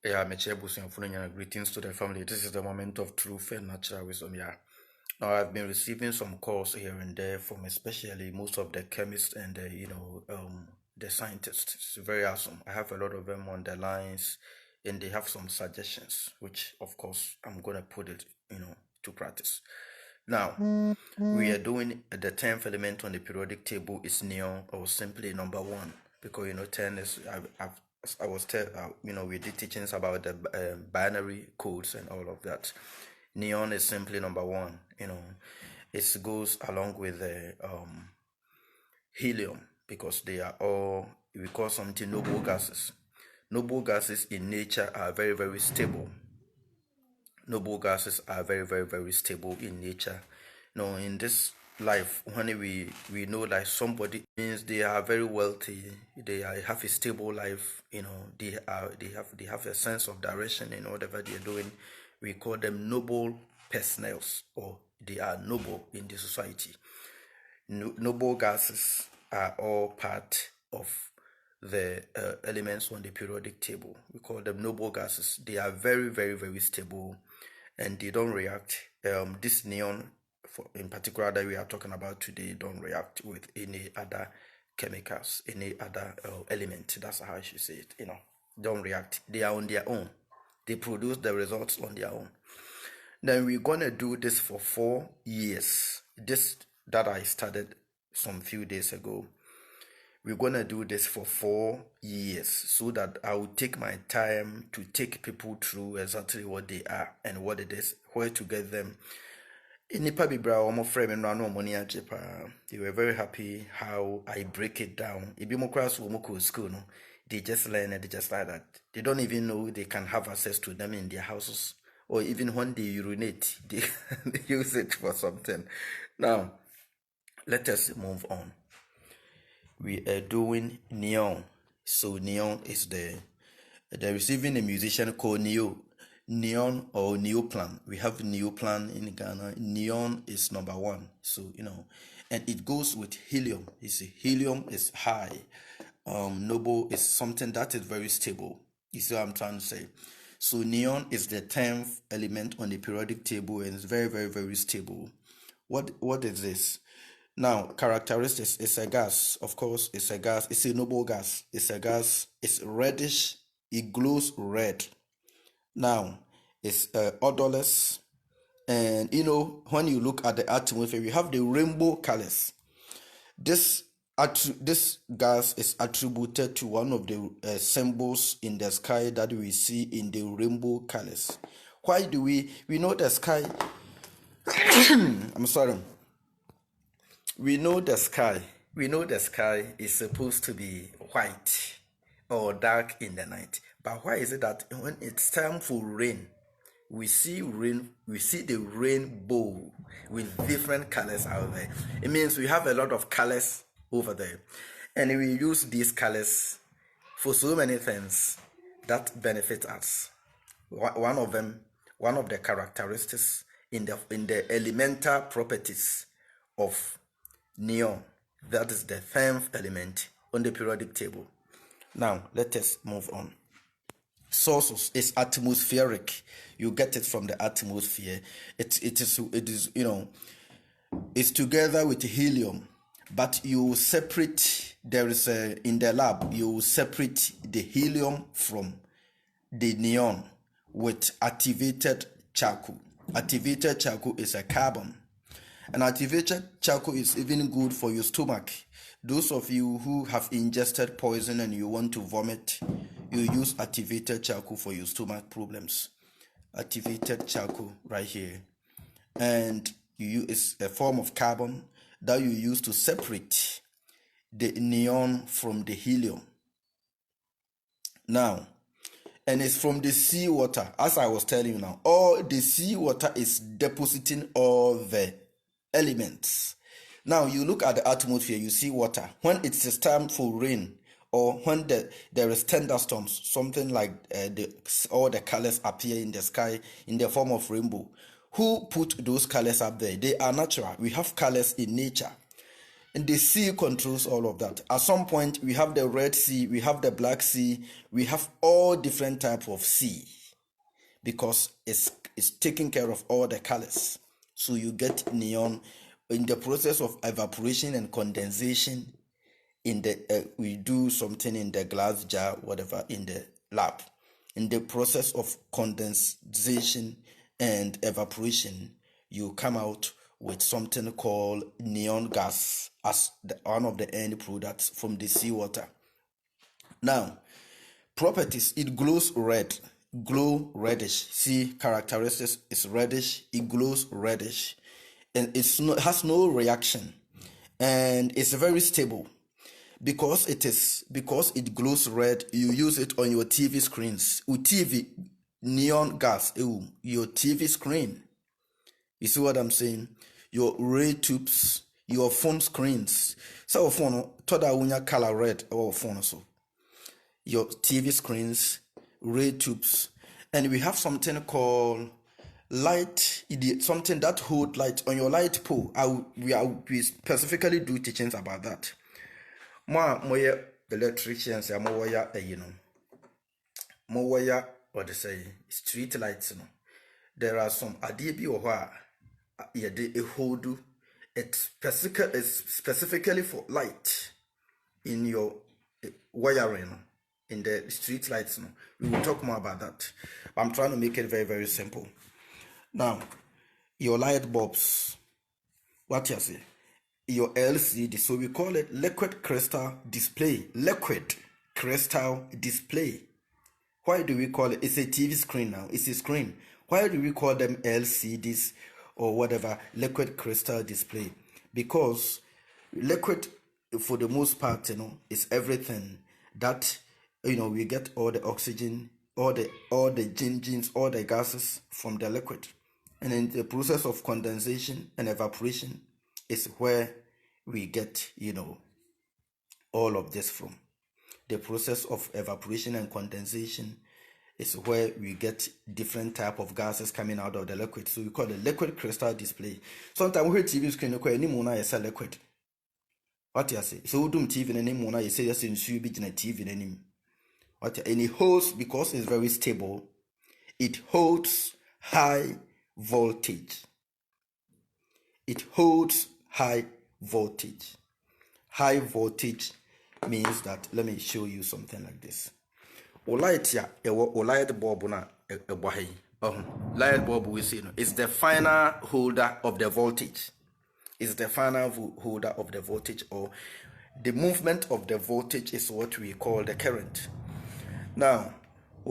Yeah, greetings to the family. This is the moment of truth and natural wisdom. Yeah. Now I've been receiving some calls here and there from especially most of the chemists and the scientists. It's very awesome. I have a lot of them on the lines and they have some suggestions, which of course I'm gonna put it, to practice. Now we are doing the 10th element on the periodic table is neon or simply number one because 10 is I was we did teachings about the binary codes and all of that. Neon is simply number one. It goes along with the helium because they are all, we call something noble gases. Noble gases in nature are very, very stable. Noble gases are very, very, very stable in nature. In this life, when we know like somebody means they are very wealthy, have a stable life, they have a sense of direction in whatever they are doing. We call them noble personnels, or they are noble in the society. Noble gases are all part of the elements on the periodic table. We call them noble gases. They are very, very, very stable and they don't react. This neon, in particular, that we are talking about today, don't react with any other chemicals, any other element. That's how I should say it. Don't react. They are on their own. They produce the results on their own. Then we're gonna do this for 4 years. This that I started some few days ago. We're gonna do this for 4 years so that I will take my time to take people through exactly what they are and what it is, where to get them. Nipa bibra omo frame no ano money agye pa. They were very happy how I break it down. Ibi mo class wo school no, they just learn it just like that. They don't even know they can have access to them in their houses, or even when they urinate, they use it for something. Now, let us move on. We are doing neon. So neon is the receiving a musician called Neon or Neoplan. We have Neoplan in Ghana. Neon is number one. So, and it goes with helium. You see, helium is high. Noble is something that is very stable. You see what I'm trying to say? So neon is the 10th element on the periodic table and it's very, very, very stable. What is this? Now, characteristics, it's a gas. Of course, it's a gas. It's a noble gas. It's a gas. It's reddish. It glows red. Now, it's odorless. And, when you look at the atmosphere, we have the rainbow colors. This gas is attributed to one of the symbols in the sky that we see in the rainbow colors. Why do we know the sky? I'm sorry. We know the sky is supposed to be white or dark in the night. But why is it that when it's time for rain, we see the rainbow with different colors out there? It means we have a lot of colors over there. And we use these colors for so many things that benefit us. One of the characteristics in the elemental properties of neon, that is the 10th element on the periodic table. Now let us move on. Sources is atmospheric. You get it from the atmosphere. It is it's together with helium, but you separate. There is in the lab you separate the helium from the neon with activated charcoal. Activated charcoal is a carbon. And activated charcoal is even good for your stomach. Those of you who have ingested poison and you want to vomit, you use activated charcoal for your stomach problems. Activated charcoal right here. And you use a form of carbon that you use to separate the neon from the helium. Now, and it's from the seawater, as I was telling you now. All the seawater is depositing all the elements. Now you look at the atmosphere, you see water. When it's time for rain, or when there is thunderstorms, something like all the colors appear in the sky in the form of rainbow. Who put those colors up there? They are natural. We have colors in nature. And the sea controls all of that. At some point, we have the Red Sea, we have the Black Sea, we have all different types of sea because it's taking care of all the colors. So you get neon in the process of evaporation and condensation. In the we do something in the glass jar, whatever, in the lab. In the process of condensation and evaporation, you come out with something called neon gas as one of the end products from the seawater. Now, properties: it glows red, reddish. See, characteristics is reddish, it glows reddish, and has no reaction, and it's very stable. Because it glows red, you use it on your TV screens. With TV, neon gas, your TV screen. You see what I'm saying? Your ray tubes, your phone screens. So phone, toda unya color red or phone so. Your TV screens, ray tubes, and we have something called light. Something that hold light on your light pole. We specifically do teachings about that. Moya electricians, moya moya what they say street lights. There are some adibi or a hold it specifically for light in your wiring in the street lights. We will talk more about that. I'm trying to make it very, very simple. Now, your light bulbs, what you say? Your LCD, so we call it liquid crystal display. Liquid crystal display. Why do we call it? It's a TV screen now. It's a screen. Why do we call them LCDs or whatever? Liquid crystal display. Because liquid, for the most part, is everything that we get all the oxygen, all the engines, all the gases from the liquid, and in the process of condensation and evaporation is where we get, all of this from. The process of evaporation and condensation is where we get different type of gases coming out of the liquid. So we call it liquid crystal display. Sometimes we hear TV screen, any mona is a liquid. What you say? So we do TV any mona, you say yes in TV any. What and it holds, because it's very stable, it holds high voltage. It holds high voltage. High voltage means that, let me show you something like this. Light bulb na light bulb we see is the final holder of the voltage. Is the final holder of the voltage, or the movement of the voltage is what we call the current. Now,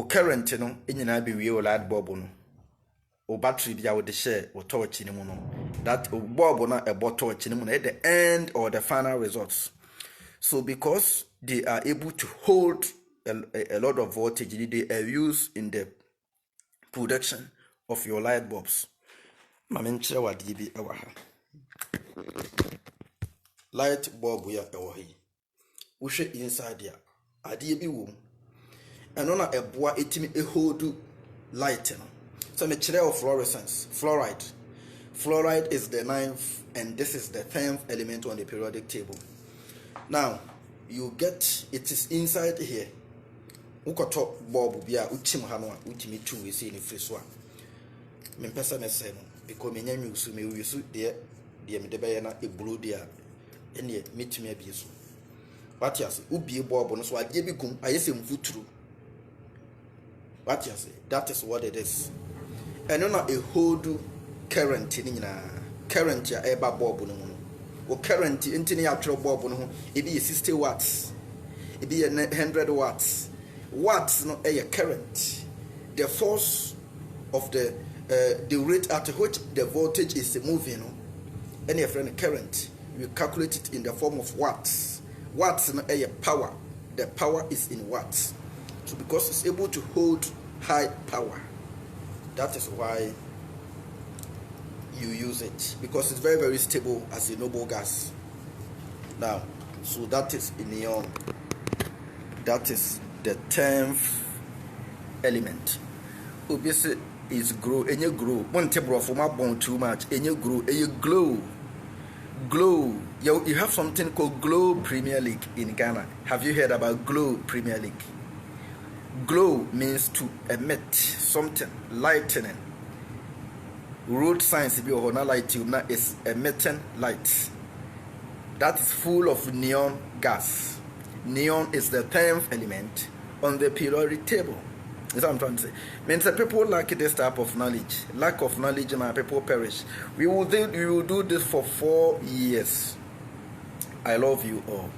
current in be we light bulb or battery be out the share or torch in that bulb na a torch in at the end or the final results. So because they are able to hold a lot of voltage, they are used in the production of your light bulbs. Light bulb we are we should inside there. Adibi womb. And on a bois etimi a hold light. So material of fluorescence, fluoride. Fluoride is the 9th, and this is the 10th element on the periodic table. Now, you get it is inside here. Ukoto bulb bia utim hano utimi 2 we see in first one. Me pesa me say no because me nyam yusu me yusu de me de be na e blue there ene metimi abi so. What you say? Ubie bulb no so age bi kum ayese mfuturu. What you say? That is what it is. And no a hold current ni nyina. Current ya eba bulb no mu. O current intini atro bulb no ho e be 60 watts. E be 100 watts. Watts no a current. The force of the rate at which the voltage is moving, any friend current, we calculate it in the form of watts. Watts no a power. The power is in watts. So because it's able to hold high power, that is why you use it, because it's very, very stable as a noble gas. Now, so that is in neon. That is the 10th element. Obviously, is grow and you grow. One table of my bone too much and you grow and you glow. Glow. You have something called Glow Premier League in Ghana. Have you heard about Glow Premier League? Glow means to emit something, lightning. Road signs be or light is emitting light. That is full of neon gas. Neon is the 10th element on the periodic table. That's what I'm trying to say. Means that people lack this type of knowledge. Lack of knowledge and people perish. We will do this for 4 years. I love you all.